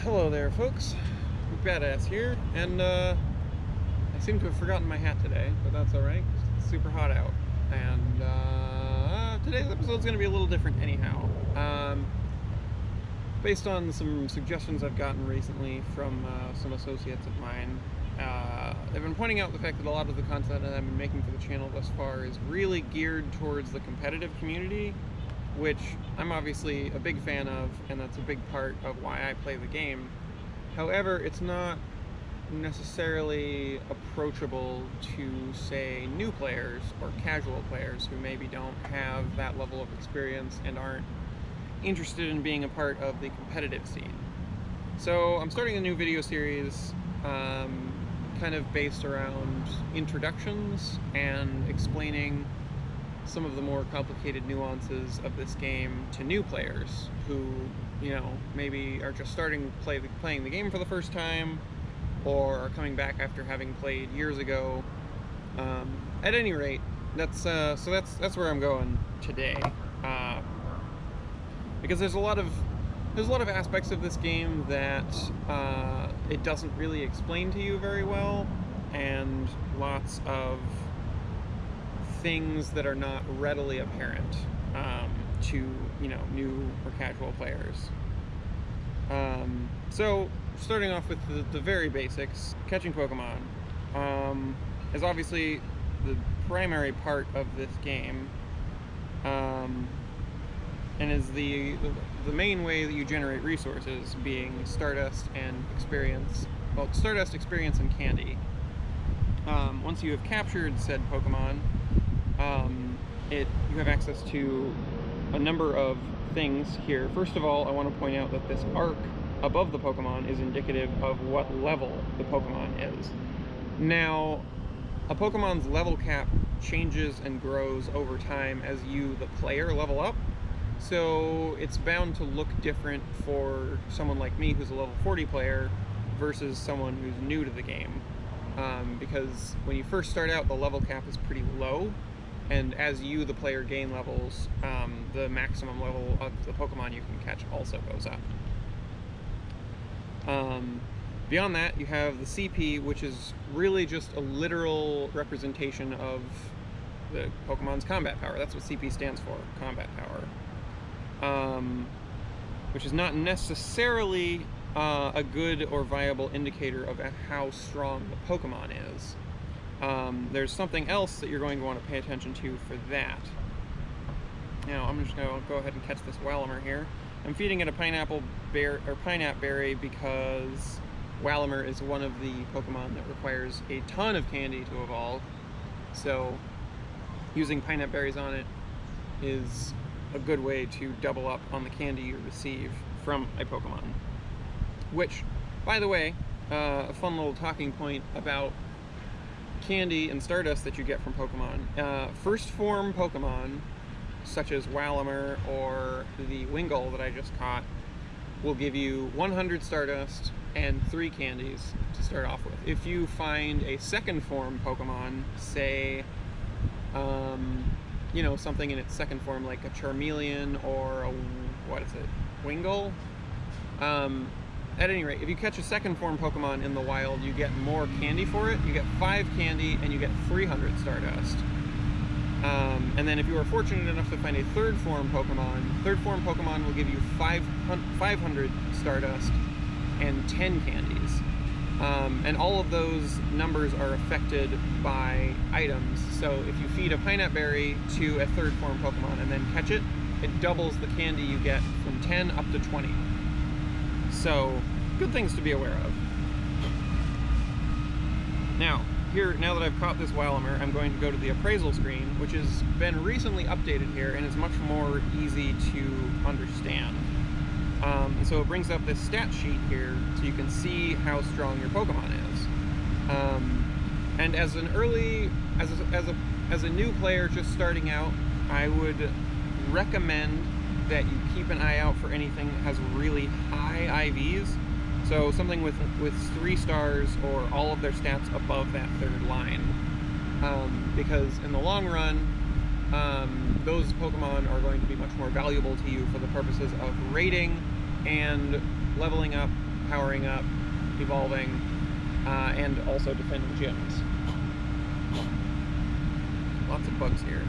Hello there, folks. Badass here, and I seem to have forgotten my hat today, but that's alright. It's super hot out, and today's episode is going to be a little different anyhow. Based on some suggestions I've gotten recently from some associates of mine, they've been pointing out the fact that a lot of the content that I've been making for the channel thus far is really geared towards the competitive community, which I'm obviously a big fan of, and that's a big part of why I play the game. However, it's not necessarily approachable to, say, new players or casual players who maybe don't have that level of experience and aren't interested in being a part of the competitive scene. So I'm starting a new video series kind of based around introductions and explaining some of the more complicated nuances of this game to new players who, you know, maybe are just starting playing the game for the first time, or are coming back after having played years ago. At any rate, that's where I'm going today, because there's a lot of aspects of this game that it doesn't really explain to you very well, and lots of things that are not readily apparent to, you know, new or casual players. So starting off with the very basics, catching Pokemon is obviously the primary part of this game, and is the main way that you generate resources, being Stardust and experience. Well, Stardust, experience, and candy. Once you have captured said Pokemon, you have access to a number of things here. First of all, I want to point out that this arc above the Pokemon is indicative of what level the Pokemon is. Now, a Pokemon's level cap changes and grows over time as you, the player, level up. So it's bound to look different for someone like me who's a level 40 player versus someone who's new to the game. Because when you first start out, the level cap is pretty low, and as you, the player, gain levels, the maximum level of the Pokemon you can catch also goes up. Beyond that, you have the CP, which is really just a literal representation of the Pokemon's combat power. That's what CP stands for, combat power. Which is not necessarily a good or viable indicator of how strong the Pokemon is. There's something else that you're going to want to pay attention to for that. Now, I'm just going to go ahead and catch this Walamer here. I'm feeding it a pineapple berry because Walamer is one of the Pokemon that requires a ton of candy to evolve. So using pineapple berries on it is a good way to double up on the candy you receive from a Pokemon. Which, by the way, a fun little talking point about candy and Stardust that you get from Pokemon. First form Pokemon, such as Walamer or the Wingull that I just caught, will give you 100 Stardust and 3 candies to start off with. If you find a second form Pokemon, say, you know, something in its second form like a Charmeleon or a, what is it, Wingull? At any rate, if you catch a second form Pokemon in the wild, you get more candy for it. You get 5 candy and you get 300 Stardust. And then if you are fortunate enough to find a third form Pokemon will give you 500 Stardust and 10 candies. And all of those numbers are affected by items. So if you feed a pineapple berry to a third form Pokemon and then catch it, it doubles the candy you get from 10 up to 20. So, good things to be aware of. Now that I've caught this Walamer, I'm going to go to the appraisal screen, which has been recently updated here and is much more easy to understand. And so it brings up this stat sheet here so you can see how strong your Pokemon is. And as a new player just starting out, I would recommend that you keep an eye out for anything that has really high IVs. So something with 3 stars or all of their stats above that third line. Because in the long run, those Pokemon are going to be much more valuable to you for the purposes of rating and leveling up powering up, evolving, and also defending gyms. Lots of bugs here.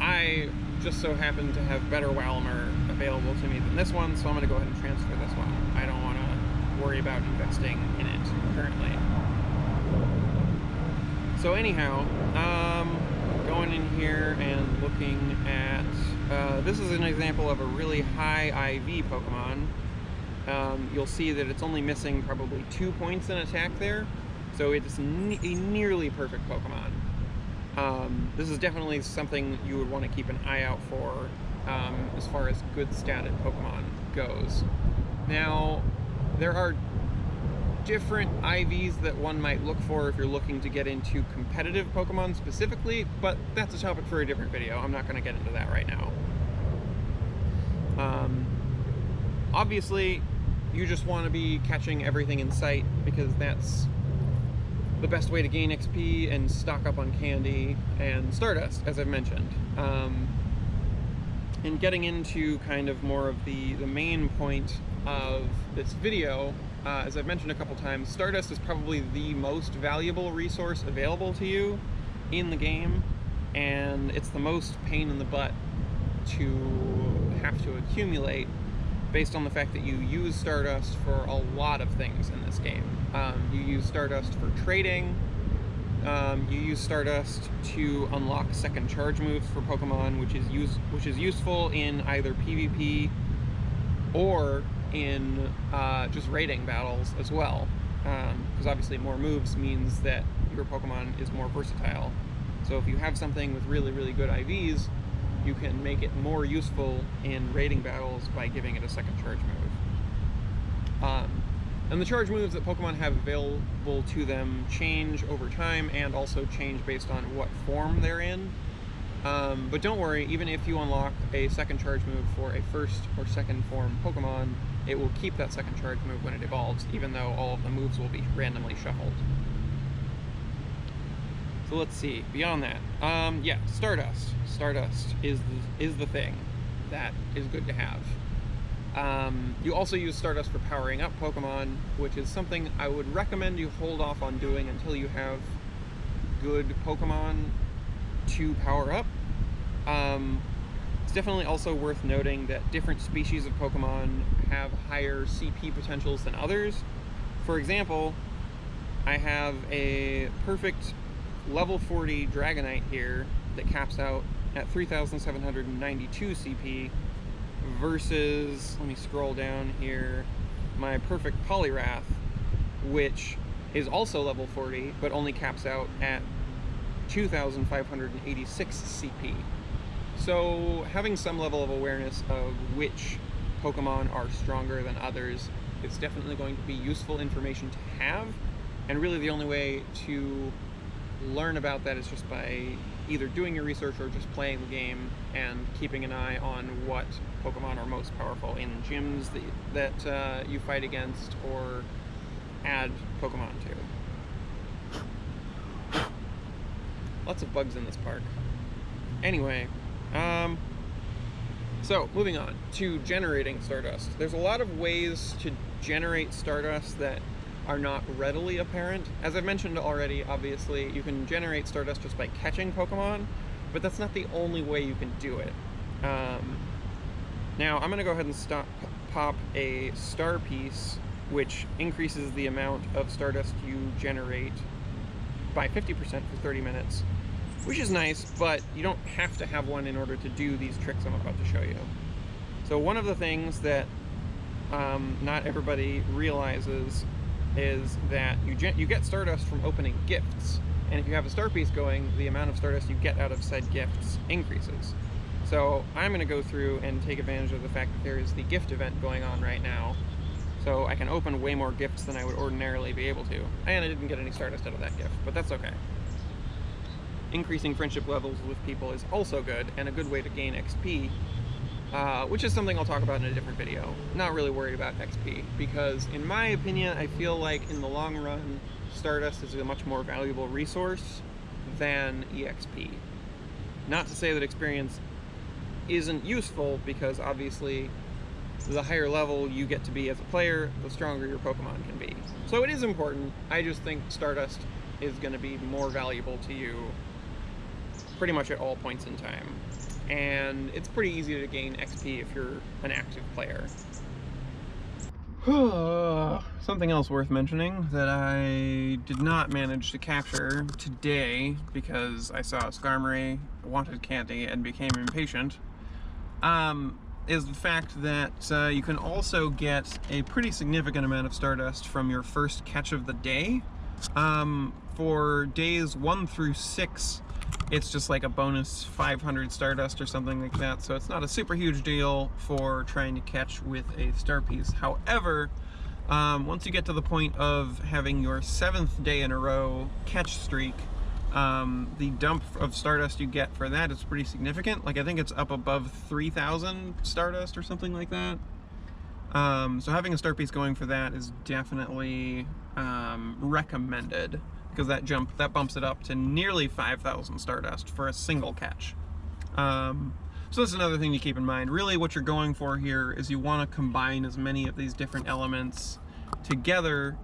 I just so happen to have better Walmer available to me than this one, so I'm going to go ahead and transfer this one. I don't want to worry about investing in it currently. So anyhow, going in here and looking at, this is an example of a really high IV Pokemon. You'll see that it's only missing probably 2 points in attack there, so it's a nearly perfect Pokemon. This is definitely something you would want to keep an eye out for as far as good statted Pokemon goes. Now, there are different IVs that one might look for if you're looking to get into competitive Pokemon specifically, but that's a topic for a different video. I'm not going to get into that right now. Obviously, you just want to be catching everything in sight because that's the best way to gain XP and stock up on candy and Stardust, as I've mentioned. And getting into kind of more of the main point of this video, as I've mentioned a couple times, Stardust is probably the most valuable resource available to you in the game, and it's the most pain in the butt to have to accumulate based on the fact that you use Stardust for a lot of things in this game. You use Stardust for trading, you use Stardust to unlock second charge moves for Pokemon, which is useful in either PvP or in just raiding battles as well, because obviously more moves means that your Pokemon is more versatile. So if you have something with really, really good IVs, you can make it more useful in raiding battles by giving it a second charge move. And the charge moves that Pokemon have available to them change over time and also change based on what form they're in. But don't worry, even if you unlock a second charge move for a first or second form Pokemon, it will keep that second charge move when it evolves, even though all of the moves will be randomly shuffled. So let's see, beyond that, yeah, Stardust. Stardust is the thing that is good to have. You also use Stardust for powering up Pokemon, which is something I would recommend you hold off on doing until you have good Pokemon to power up. It's definitely also worth noting that different species of Pokemon have higher CP potentials than others. For example, I have a perfect level 40 Dragonite here that caps out at 3,792 CP versus, let me scroll down here, my perfect Poliwrath, which is also level 40 but only caps out at 2,586 CP. So having some level of awareness of which Pokemon are stronger than others is definitely going to be useful information to have, and really the only way to learn about that is just by either doing your research or just playing the game and keeping an eye on what Pokemon are most powerful in gyms that you fight against or add Pokemon to. Lots of bugs in this park. Anyway, so moving on to generating Stardust. There's a lot of ways to generate Stardust that are not readily apparent. As I've mentioned already, obviously, you can generate Stardust just by catching Pokemon, but that's not the only way you can do it. Now, I'm going to go ahead and pop a star piece, which increases the amount of Stardust you generate by 50% for 30 minutes, which is nice, but you don't have to have one in order to do these tricks I'm about to show you. So one of the things that not everybody realizes is that you get Stardust from opening gifts, and if you have a star piece going, the amount of Stardust you get out of said gifts increases. So I'm going to go through and take advantage of the fact that there is the gift event going on right now, so I can open way more gifts than I would ordinarily be able to, and I didn't get any Stardust out of that gift, but that's okay. Increasing friendship levels with people is also good, and a good way to gain XP, which is something I'll talk about in a different video. Not really worried about XP, because in my opinion, I feel like in the long run, Stardust is a much more valuable resource than EXP. Not to say that experience isn't useful, because obviously the higher level you get to be as a player, the stronger your Pokemon can be. So it is important. I just think Stardust is going to be more valuable to you pretty much at all points in time. And it's pretty easy to gain XP if you're an active player. Something else worth mentioning that I did not manage to capture today because I saw Skarmory, wanted candy, and became impatient, is the fact that you can also get a pretty significant amount of Stardust from your first catch of the day. For days 1 through 6, it's just like a bonus 500 Stardust or something like that, so it's not a super huge deal for trying to catch with a Star Piece. However, once you get to the point of having your 7th day in a row catch streak, the dump of Stardust you get for that is pretty significant. Like, I think it's up above 3,000 Stardust or something like that. So having a Star Piece going for that is definitely recommended, because that bumps it up to nearly 5,000 Stardust for a single catch. So that's another thing to keep in mind. Really what you're going for here is you want to combine as many of these different elements together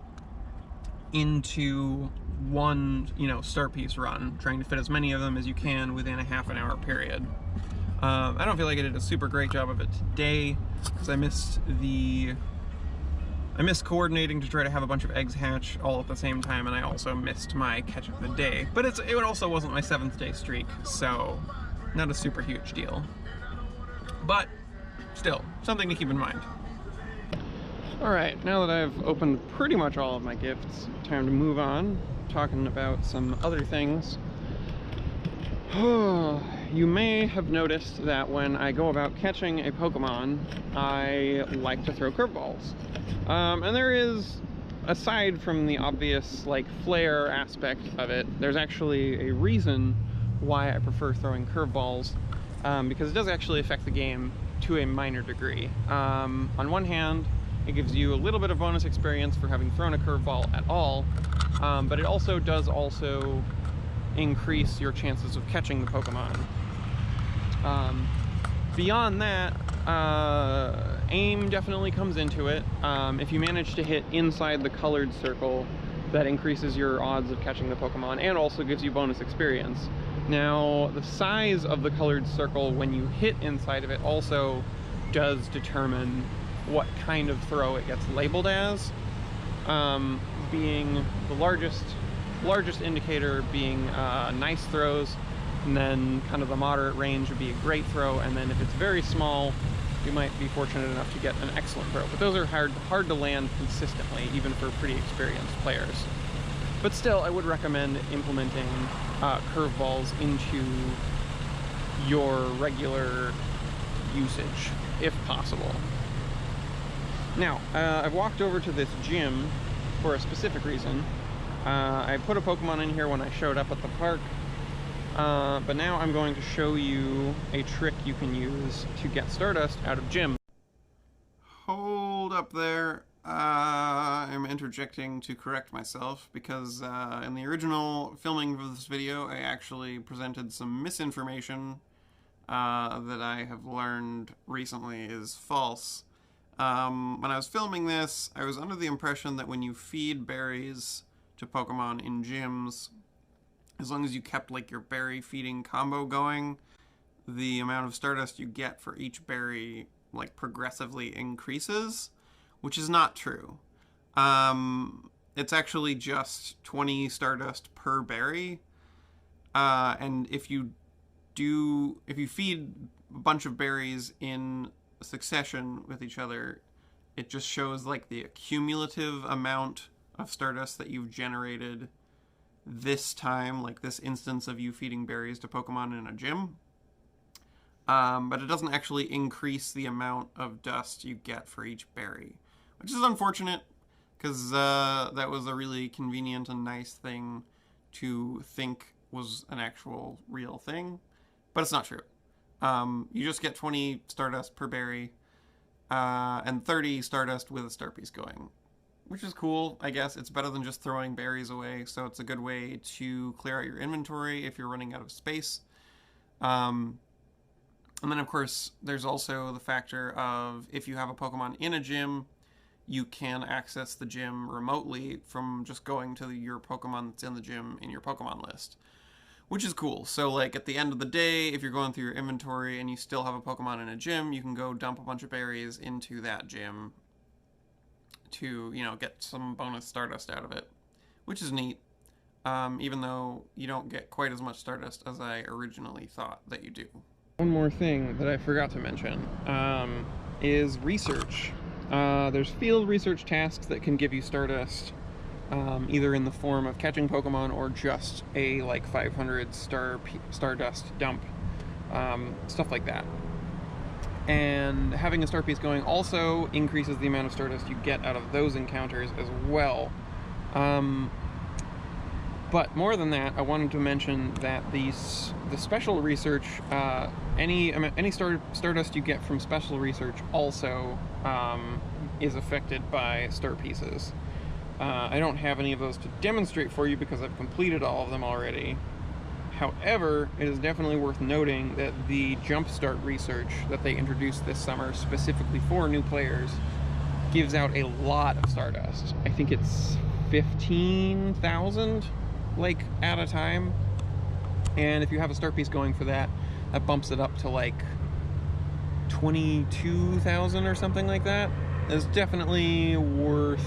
into one, Star Piece run, trying to fit as many of them as you can within a half-an-hour period. I don't feel like I did a super great job of it today, because I missed coordinating to try to have a bunch of eggs hatch all at the same time, and I also missed my catch of the day. But it also wasn't my 7th day streak, so not a super huge deal. But still, something to keep in mind. Alright, now that I've opened pretty much all of my gifts, time to move on, talking about some other things. You may have noticed that when I go about catching a Pokemon, I like to throw curveballs. And there is, aside from the obvious, flair aspect of it, there's actually a reason why I prefer throwing curveballs, because it does actually affect the game to a minor degree. On one hand, it gives you a little bit of bonus experience for having thrown a curveball at all, but it also does increase your chances of catching the Pokemon. Beyond that, aim definitely comes into it. If you manage to hit inside the colored circle, that increases your odds of catching the Pokemon and also gives you bonus experience. Now, the size of the colored circle when you hit inside of it also does determine what kind of throw it gets labeled as, being the largest indicator being nice throws, and then kind of the moderate range would be a great throw, and then if it's very small, you might be fortunate enough to get an excellent throw. But those are hard to land consistently, even for pretty experienced players. But still, I would recommend implementing curveballs into your regular usage, if possible. Now, I've walked over to this gym for a specific reason. I put a Pokemon in here when I showed up at the park, but now I'm going to show you a trick you can use to get Stardust out of gym. Hold up there. I'm interjecting to correct myself, because in the original filming of this video, I actually presented some misinformation that I have learned recently is false. When I was filming this, I was under the impression that when you feed berries to Pokemon in gyms, as long as you kept your berry feeding combo going, the amount of Stardust you get for each berry progressively increases, which is not true. It's actually just 20 Stardust per berry, and if you feed a bunch of berries in succession with each other, it just shows the cumulative amount of Stardust that you've generated this time, this instance of you feeding berries to Pokemon in a gym. But it doesn't actually increase the amount of dust you get for each berry, which is unfortunate, because that was a really convenient and nice thing to think was an actual real thing, but it's not true. You just get 20 Stardust per berry, and 30 Stardust with a Star Piece going, which is cool, I guess. It's better than just throwing berries away, so it's a good way to clear out your inventory if you're running out of space. And then, of course, there's also the factor of if you have a Pokemon in a gym, you can access the gym remotely from just going to your Pokemon that's in the gym in your Pokemon list, which is cool. So, like, at the end of the day, if you're going through your inventory and you still have a Pokemon in a gym, you can go dump a bunch of berries into that gym to, get some bonus Stardust out of it, which is neat. Even though you don't get quite as much Stardust as I originally thought that you do. One more thing that I forgot to mention is research. There's field research tasks that can give you Stardust, either in the form of catching Pokemon or just a 500 Stardust dump, stuff like that. And having a star piece going also increases the amount of Stardust you get out of those encounters as well. But more than that, I wanted to mention that the special research, any Stardust you get from special research also is affected by star pieces. I don't have any of those to demonstrate for you because I've completed all of them already. However, it is definitely worth noting that the Jumpstart research that they introduced this summer specifically for new players gives out a lot of Stardust. I think it's 15,000 at a time, and if you have a star piece going for that, that bumps it up to 22,000 or something like that. It's definitely worth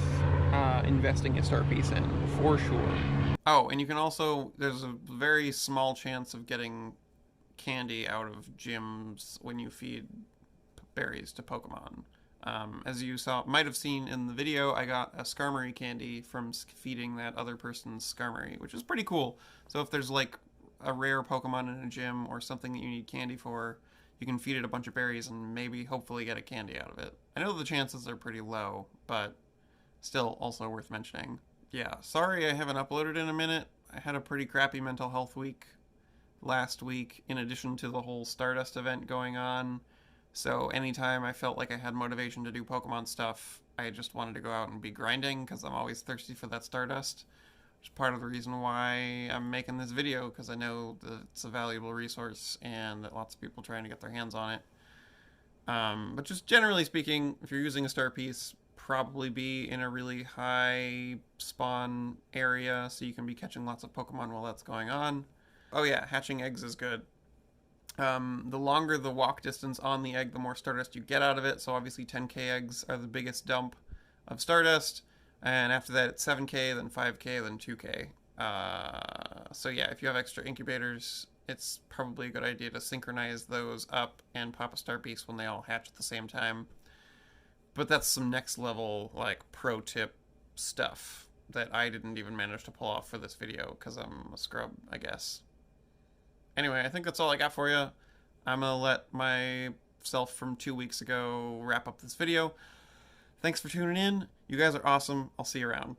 investing a star piece in for sure. Oh, and you can also, there's a very small chance of getting candy out of gyms when you feed berries to Pokemon. As you might have seen in the video, I got a Skarmory candy from feeding that other person's Skarmory, which is pretty cool. So if there's a rare Pokemon in a gym or something that you need candy for, you can feed it a bunch of berries and maybe hopefully get a candy out of it. I know the chances are pretty low, but still also worth mentioning. Yeah, sorry I haven't uploaded in a minute. I had a pretty crappy mental health week last week, in addition to the whole Stardust event going on. So anytime I felt like I had motivation to do Pokemon stuff, I just wanted to go out and be grinding because I'm always thirsty for that Stardust. Which is part of the reason why I'm making this video, because I know that it's a valuable resource and that lots of people are trying to get their hands on it. But just generally speaking, if you're using a star piece, probably be in a really high spawn area so you can be catching lots of Pokemon while that's going on. Oh yeah, hatching eggs is good. The longer the walk distance on the egg, the more Stardust you get out of it. So obviously 10k eggs are the biggest dump of Stardust. And after that, it's 7k, then 5k, then 2k. So yeah, if you have extra incubators, it's probably a good idea to synchronize those up and pop a star piece when they all hatch at the same time. But that's some next level, pro tip stuff that I didn't even manage to pull off for this video because I'm a scrub, I guess. Anyway, I think that's all I got for you. I'm going to let myself from 2 weeks ago wrap up this video. Thanks for tuning in. You guys are awesome. I'll see you around.